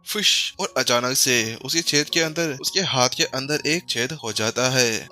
Fish. और अचानक से उसके छेद के अंदर, उसके हाथ के अंदर एक छेद हो जाता है।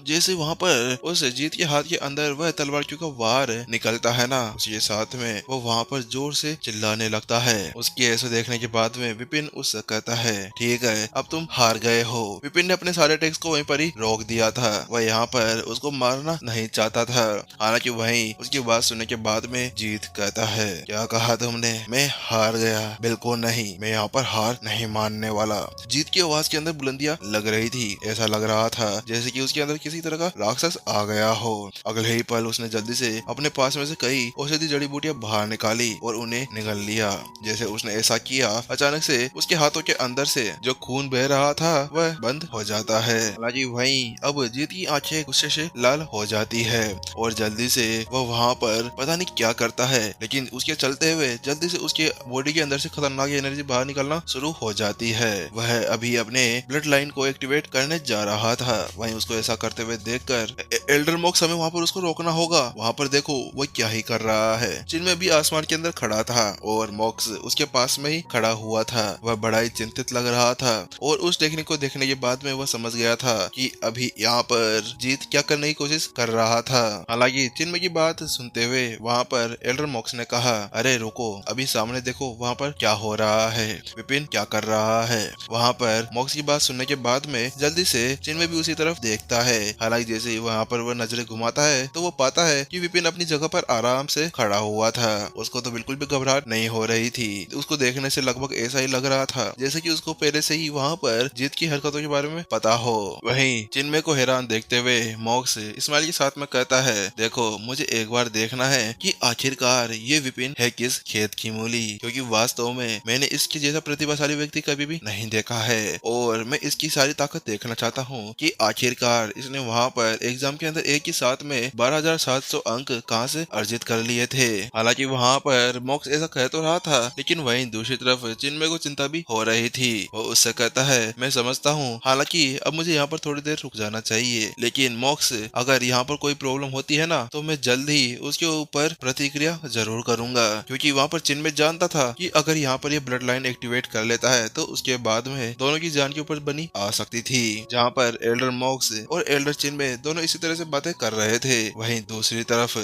जैसे वहां पर उस जीत के हाथ के अंदर वह तलवार का वार निकलता है ना, उसके साथ में वो वहां पर जोर से चिल्लाने लगता है। उसके ऐसे देखने के बाद में विपिन उससे कहता है, ठीक है अब तुम हार गए हो। विपिन ने अपने सारे अटैक्स को वहीं पर ही रोक दिया था, वह यहाँ पर उसको मारना नहीं चाहता था। हालांकि वहीं उसकी बात सुनने के बाद में जीत कहता है, क्या कहा तुमने, मैं हार गया? बिल्कुल नहीं, मैं यहाँ पर हार नहीं मानने वाला। जीत की आवाज के अंदर बुलंदियां लग रही थी, ऐसा लग रहा था जैसे कि उसके अंदर किसी तरह का राक्षस आ गया हो। अगले ही पल उसने जल्दी से अपने पास में से कई औषधि जड़ी बूटियां बाहर निकाली और उन्हें निगल लिया। जैसे उसने ऐसा किया, अचानक से उसके हाथों के अंदर से जो खून बह रहा था वह बंद हो जाता है। हालांकि वहीं अब जीत की आंखें गुस्से से लाल हो जाती है और जल्दी से वह वहां पर पता नहीं क्या करता है, लेकिन उसके चलते हुए जल्दी से उसके बॉडी के अंदर से खतरनाक एनर्जी बाहर निकलना शुरू हो जाती है। वह अभी अपने ब्लड लाइन को एक्टिवेट करने जा रहा था। वहीं उसको ऐसा करते हुए देखकर एल्डर मॉक्स, हमें वहां पर उसको रोकना होगा। वहां पर देखो वो क्या ही कर रहा है। जिनमें भी आसमान के अंदर खड़ा था और मॉक्स उसके पास में ही खड़ा हुआ था। वह बड़ा ही चिंतित लग रहा था और उस टेक्निक को देखने के बाद में वह समझ गया था कि अभी यहाँ पर जीत क्या करने की कोशिश कर रहा था। हालांकि चिन्मय की बात सुनते हुए वहाँ पर एल्डर मॉक्स ने कहा, अरे रुको, अभी सामने देखो वहाँ पर क्या हो रहा है, विपिन क्या कर रहा है। वहाँ पर मॉक्स की बात सुनने के बाद में जल्दी से चिन्मय भी उसी तरफ देखता है। हालांकि जैसे ही वहाँ पर वह नजरें घुमाता है तो वो पाता है कि विपिन अपनी जगह पर आराम से खड़ा हुआ था। उसको तो बिल्कुल भी घबराहट नहीं हो रही थी। उसको देखने से लगभग ऐसा ही लग रहा था जैसे कि उसको पहले से ही वहाँ पर जीत की हरकतों के बारे में पता हो। वहीं चिन्मय को हैरान देखते हुए मॉक्स इस्माइल के साथ में कहता है, देखो मुझे एक बार देखना है कि आखिरकार ये विपिन है किस खेत की मूली, क्योंकि वास्तव में मैंने इसके जैसा प्रतिभाशाली व्यक्ति कभी भी नहीं देखा है और मैं इसकी सारी ताकत देखना चाहता हूँ कि आखिरकार इसने वहाँ पर एग्जाम के अंदर एक ही साथ में 12,700 अंक कहाँ से अर्जित कर लिए थे। हालांकि वहाँ पर मॉक्स ऐसा कह तो रहा था, लेकिन वहीं दूसरी तरफ चिन्मय को चिंता भी हो रही थी। वो उससे कहता है, मैं समझता हूँ, हालांकि अब मुझे यहाँ पर थोड़ी देर रुक जाना चाहिए, लेकिन मॉक्स अगर यहाँ पर कोई प्रॉब्लम होती है ना तो मैं जल्द ही उसके ऊपर प्रतिक्रिया जरूर करूंगा, क्योंकि वहाँ पर चिन्मय जानता था कि अगर यहाँ पर ये ब्लड लाइन एक्टिवेट कर लेता है तो उसके बाद में दोनों की जान के ऊपर बनी आ सकती थी। जहाँ पर एल्डर मॉक्स और एल्डर चिन्मय दोनों इसी तरह से बातें कर रहे थे। वहीं दूसरी तरफ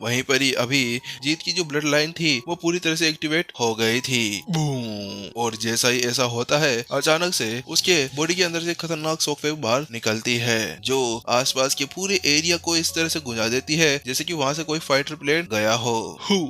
वहीं पर ही अभी जीत की जो ब्लड लाइन थी वो पूरी तरह से एक्टिवेट हो गई थी। बूम! और जैसा ही ऐसा होता है, अचानक से उसके बॉडी के अंदर से खतरनाक शॉकवेव बाहर निकलती है जो आसपास के पूरे एरिया को इस तरह से गुंजा देती है जैसे कि वहां से कोई फाइटर प्लेन गया हो।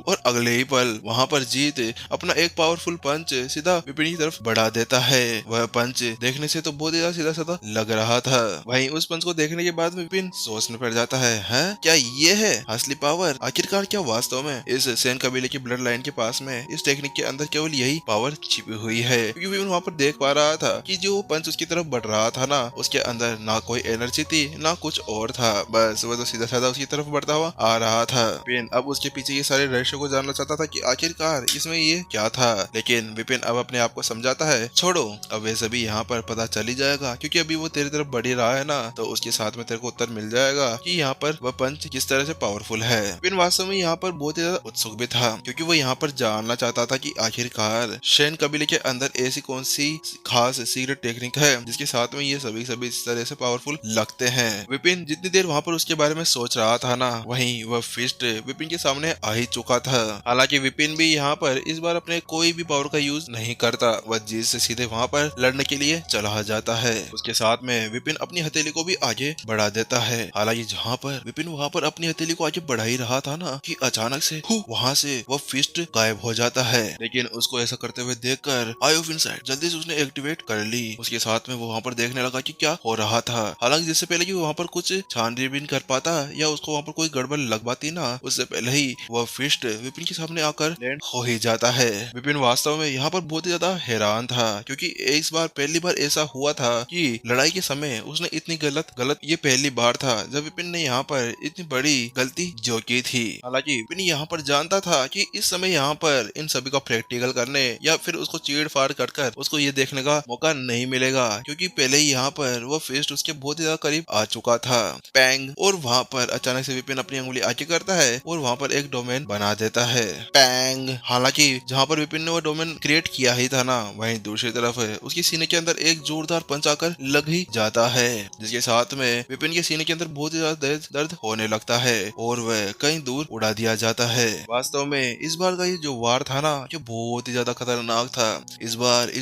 और अगले ही पल वहां पर जीत अपना एक पावरफुल पंच सीधा विपिन की तरफ बढ़ा देता है। वह पंच देखने से तो बहुत ही सीधा साधा लग रहा था। वहीं उस पंच को देखने के बाद विपिन सोचने पड़ जाता है, क्या ये है असली पावर? आखिरकार क्या वास्तव में इस सेन कबीले की ब्लड लाइन के पास में इस टेक्निक के अंदर केवल यही पावर छिपी हुई है? क्योंकि विपिन वहाँ पर देख पा रहा था कि जो पंच उसकी तरफ बढ़ रहा था ना, उसके अंदर ना कोई एनर्जी थी ना कुछ और था, बस वो तो सीधा साधा उसकी तरफ बढ़ता हुआ आ रहा था। विपिन अब उसके पीछे ये सारे रहस्य को जानना चाहता था कि आखिरकार इसमें ये क्या था, लेकिन विपिन अब अपने आप को समझाता है, छोड़ो, अब वैसे भी यहाँ पर पता चल ही जाएगा, क्योंकि अभी वो तेरी तरफ बढ़ ही रहा है ना, तो उसके साथ में तेरे को उत्तर मिल जाएगा कि यहाँ पर वह पंच किस तरह से पावरफुल है। विपिन वास्तव में यहाँ पर बहुत ही ज्यादा उत्सुक भी था, क्योंकि वो यहाँ पर जानना चाहता था कि आखिरकार शेन कबीले के अंदर ऐसी कौन सी खास सीक्रेट टेक्निक है जिसके साथ में ये सभी इस तरह से पावरफुल लगते हैं। विपिन जितनी देर वहाँ पर उसके बारे में सोच रहा था ना, वहीं वह फिस्ट विपिन के सामने आ ही चुका था। हालांकि विपिन भी यहाँ पर इस बार अपने कोई भी पावर का यूज नहीं करता, वह जीत से सीधे वहाँ पर लड़ने के लिए चला जाता है। उसके साथ में विपिन अपनी हथेली को भी आगे बढ़ा देता है। हालांकि जहाँ पर विपिन वहाँ पर अपनी हथेली को आगे बढ़ा ही रहा था ना, कि अचानक से वहाँ से वह फिस्ट गायब हो जाता है। लेकिन उसको ऐसा करते हुए देखकर आई ऑफ इनसाइट जल्दी से उसने एक्टिवेट कर ली। उसके साथ में वो वहाँ पर देखने लगा कि क्या हो रहा था। हालांकि जिससे पहले कि वो वहाँ पर कुछ छानबीन कर पाता या उसको वहाँ पर कोई गड़बड़ लग पाती ना, उससे पहले ही वह फिस्ट विपिन के सामने आकर लैंड हो ही जाता है। विपिन वास्तव में यहाँ पर बहुत ही ज्यादा हैरान था, क्योंकि इस बार पहली बार ऐसा हुआ था कि लड़ाई के समय उसने इतनी गलत ये पहली बार था जब विपिन ने यहाँ पर इतनी बड़ी गलती जो की थी। हालांकि विपिन यहाँ पर जानता था कि इस समय यहाँ पर इन सभी का प्रैक्टिकल करने या फिर उसको चीड़ फाड़ कर उसको ये देखने का मौका नहीं मिलेगा, क्योंकि पहले ही यहाँ पर वो फिस्ट उसके बहुत ही ज्यादा करीब आ चुका था। पैंग! और वहाँ पर अचानक से विपिन अपनी उंगली आगे करता है और वहाँ पर एक डोमेन बना देता है। पैंग! हालांकि जहाँ पर विपिन ने वो डोमेन क्रिएट किया ही ही था ना, वहीं दूसरी तरफ उसके सीने के अंदर एक जोरदार पंच आकर लग ही जाता है, जिसके साथ में विपिन के सीने के अंदर बहुत ही ज्यादा दर्द होने लगता है और वह कहीं दूर उड़ा दिया जाता है। वास्तव में इस बार का ये जो वार था ना, ये बहुत ही ज्यादा खतरनाक था। इस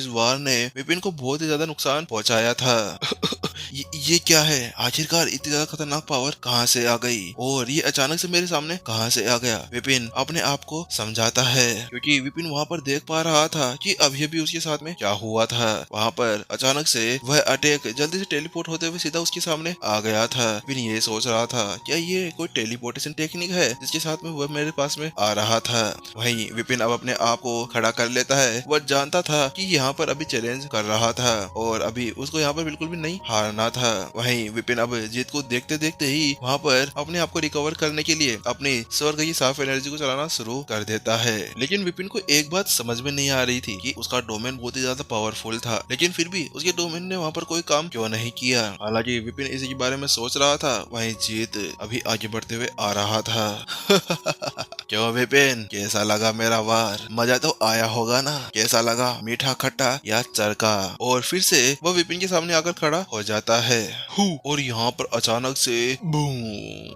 वार ने विपिन को बहुत ही ज्यादा नुकसान पहुंचाया था। ये क्या है? आखिरकार इतनी ज्यादा खतरनाक पावर कहाँ से आ गई और ये अचानक से मेरे सामने कहाँ से आ गया? विपिन अपने आप को समझाता है, क्योंकि विपिन वहाँ पर देख पा रहा था कि अभी अभी उसके साथ में क्या हुआ था। वहाँ पर अचानक से वह अटैक जल्दी से टेलीपोर्ट होते हुए सीधा उसके सामने आ गया था। विपिन ये सोच रहा था, क्या ये कोई टेलीपोर्टेशन टेक्निक है जिसके साथ में वह मेरे पास में आ रहा था? वहीं विपिन अब अपने आप को खड़ा कर लेता है। वह जानता था कि यहाँ पर अभी चैलेंज कर रहा था और अभी उसको यहाँ पर बिल्कुल भी नहीं हारना था। वहीं विपिन अब जीत को देखते देखते ही वहाँ पर अपने आप को रिकवर करने के लिए अपनी स्वर्ग की साफ एनर्जी को चलाना शुरू कर देता है। लेकिन विपिन को एक बात समझ में नहीं आ रही थी कि उसका डोमेन बहुत ही ज्यादा पावरफुल था, लेकिन फिर भी उसके डोमेन ने वहाँ पर कोई काम क्यों नहीं किया। हालांकि विपिन इसी के बारे में सोच रहा था, वहीं जीत अभी आगे बढ़ते हुए आ रहा था। क्यों विपिन, कैसा लगा मेरा वार? मजा तो आया होगा ना? कैसा लगा, मीठा खट्टा या चरका? और फिर से वह विपिन के सामने आकर खड़ा हो जाता है। और यहाँ पर अचानक से बूम,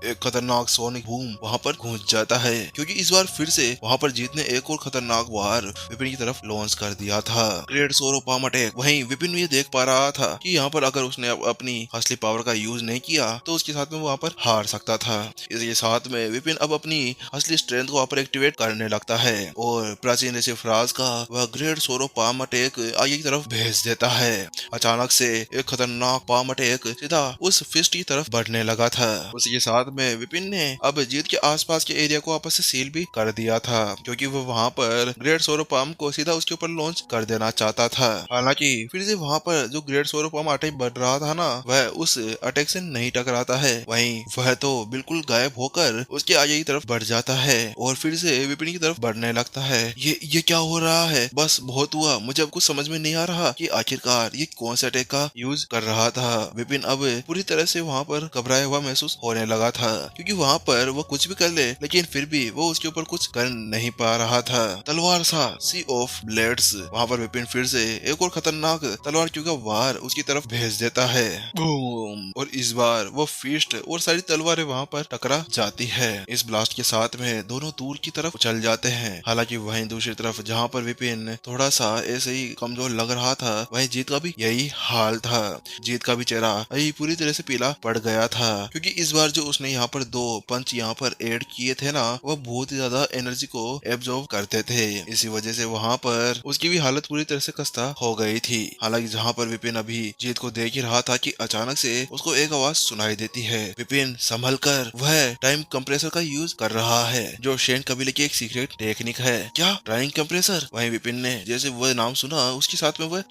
एक खतरनाक सोनिक बूम वहाँ पर गूंज जाता है, क्योंकि इस बार फिर से वहाँ पर जीत ने एक और खतरनाक वार विपिन की तरफ लॉन्च कर दिया था, ग्रेट सोरो पाम अटैक। वहीं विपिन ये देख पा रहा था कि यहाँ पर अगर उसने अपनी असली पावर का यूज नहीं किया तो उसके साथ में वहाँ पर हार सकता था। इसके साथ में विपिन अब अपनी असली स्ट्रेंथ को वहाँ पर एक्टिवेट करने लगता है और प्राचीन ऋषि फ्राज का वह ग्रेट सोरो पाम अटैक आगे की तरफ भेज देता है। अचानक से एक खतरनाक पाम अटैक सीधा उस फिस्ट की तरफ बढ़ने लगा था। उसी के साथ में विपिन ने अब जीत के आसपास के एरिया को आपस से सील भी कर दिया था, क्योंकि वो वहाँ पर ग्रेट सोरो पाम को सीधा उसके ऊपर लॉन्च कर देना चाहता था। हालांकि फिर से वहाँ पर जो ग्रेट सोरो पाम अटैक बढ़ रहा था ना, वह उस अटैक से नहीं टकराता है। वहीं वह तो बिल्कुल गायब होकर उसके आगे की तरफ बढ़ जाता है और फिर से विपिन की तरफ बढ़ने लगता है। ये क्या हो रहा है? बस बहुत हुआ, मुझे अब कुछ समझ में नहीं आ रहा कि आखिरकार ये कौन से अटैक का यूज कर रहा था। विपिन अब पूरी तरह से वहाँ पर घबराया हुआ महसूस होने लगा था, क्योंकि वहाँ पर वो कुछ भी कर ले लेकिन फिर भी वो उसके ऊपर कुछ कर नहीं पा रहा था। तलवार सा सी ऑफ ब्लेड्स, वहाँ पर विपिन फिर से एक और खतरनाक तलवार क्यों का वार उसकी तरफ भेज देता है। बूम! और इस बार वो फिस्ट और सारी तलवारें वहाँ पर टकरा जाती है। इस ब्लास्ट के साथ में दोनों दूर की तरफ उछल जाते हैं। हालांकि वहीं दूसरी तरफ जहाँ पर विपिन थोड़ा सा ऐसे ही कमजोर लग रहा था, वहीं जीत का भी यही हाल था। जीत का भी चेहरा अभी पूरी तरह से पीला पड़ गया था, क्योंकि इस बार जो उसने यहाँ पर 2 पंच यहाँ पर ऐड किए थे ना, वह बहुत ही ज्यादा एनर्जी को एब्जॉर्ब करते थे। इसी वजह से वहाँ पर उसकी भी हालत पूरी तरह से खस्ता हो गई थी। हालांकि जहाँ पर विपिन अभी जीत को देख ही रहा था कि अचानक से उसको एक आवाज सुनाई देती है, विपिन संभल कर, वह टाइम कंप्रेसर का यूज कर रहा है, जो शेन कबीले की एक सीक्रेट टेक्निक है। क्या टाइम कंप्रेसर? वहीं विपिन ने जैसे वह नाम सुना उसके साथ में वह